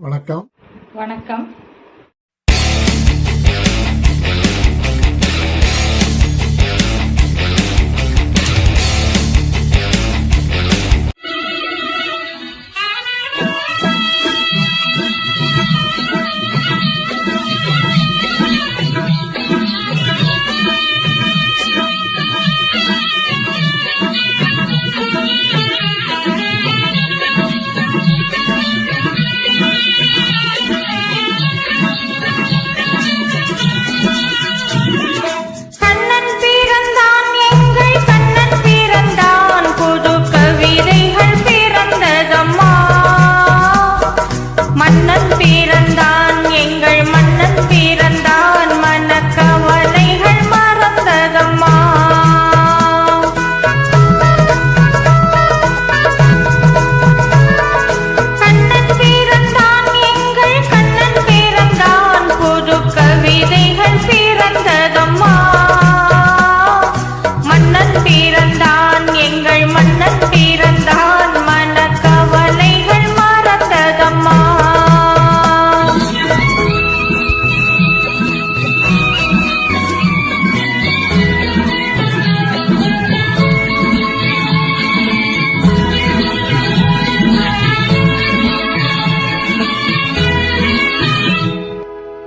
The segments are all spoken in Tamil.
வணக்கம். வணக்கம்.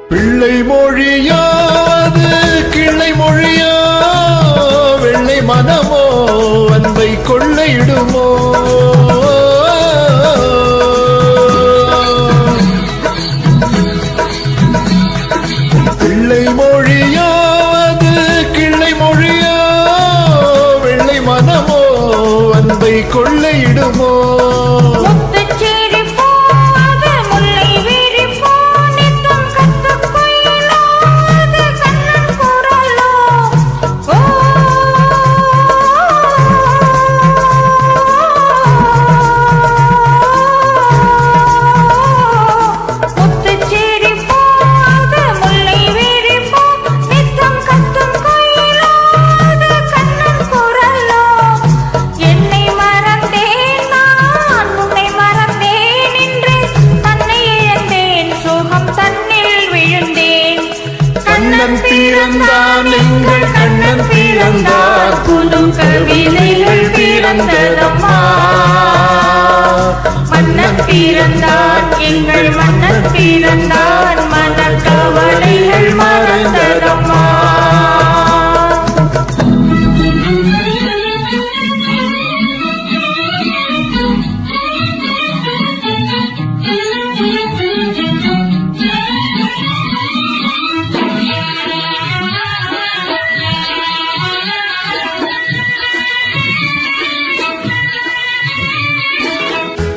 பிள்ளை மொழியாது கிள்ளை மொழியா வெள்ளை மனமோ அன்பை கொள்ளையிடுமோ? பிள்ளை மொழியாது கிள்ளை மொழியா வெள்ளை மனமோ அன்பை கொள்ளையிடுமோ? கண்ணன் பிறந்தான் எங்கள் கண்ணன் பிறந்தார் புது கவிதைகள் பிறந்ததம்மா. மன்னன் பிறந்தான் எங்கள் மன்னன் பிறந்தான் மன கவலைகள் மறந்ததம்மா.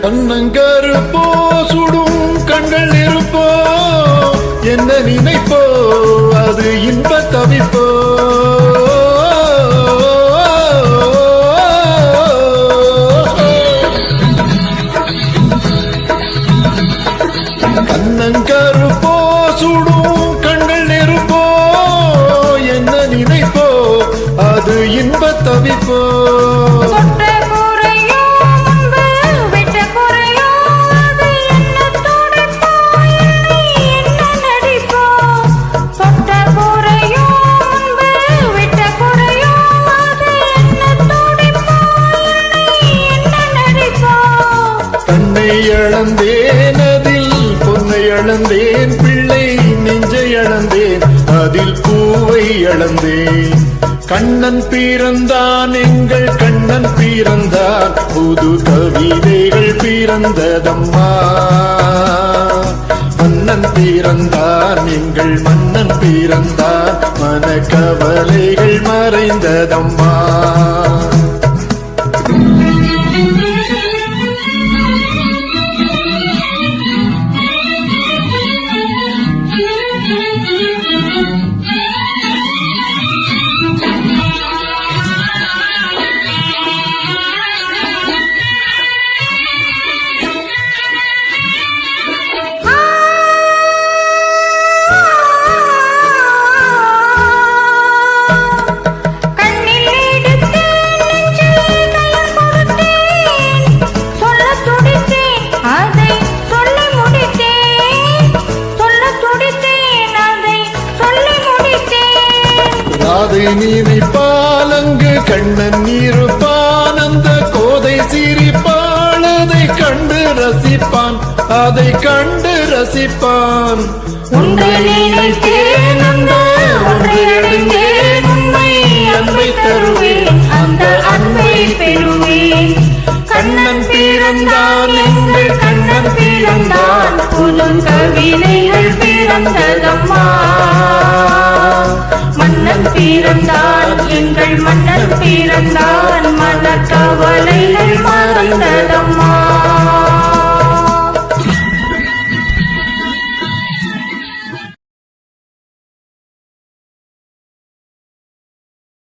கண்ணங்கருப்போ சுடும் கண்கள் இருப்போ என்ன நினைப்போ அது இன்ப தவிப்போ? கண்ணங்கருப்போ சுடும் கண்கள் இருப்போ என்ன நினைப்போ அது இன்ப தவிப்போ? இழந்தேன் அதில் பொன்னை இழந்தேன், பிள்ளை நெஞ்சை இழந்தேன் அதில் பூவை இழந்தேன். கண்ணன் பிறந்தான் எங்கள் கண்ணன் பிறந்தான் புது கவிதைகள் பிறந்ததம்மா. மன்னன் பிறந்தான் எங்கள் மன்னன் பிறந்தான் மன கவலைகள் மறைந்ததம்மா. கண்ணில் எடுத்து அதை நினைப்பால் அங்கு கண்ணன் இருப்பான், அந்த கோதை சிரிப்பாள், அதை கண்டு ரசிப்பான், அதை கண்டு ரசிப்பான். உன்னை நினைத்தேன் அந்த ஒன்றை அடைந்தேன், உண்மை அன்பை தருவேன், அந்த அன்பை பெறுவேன். கண்ணன் பிறந்தான், எங்கள் கண்ணன் பிறந்தான், புதும் கவிதைகள் பிறந்ததம்மா. மன்னன் பிறந்தான், எங்கள் மன்னன் பிறந்தான், மனக்கவலைகள் மறந்ததம்மா.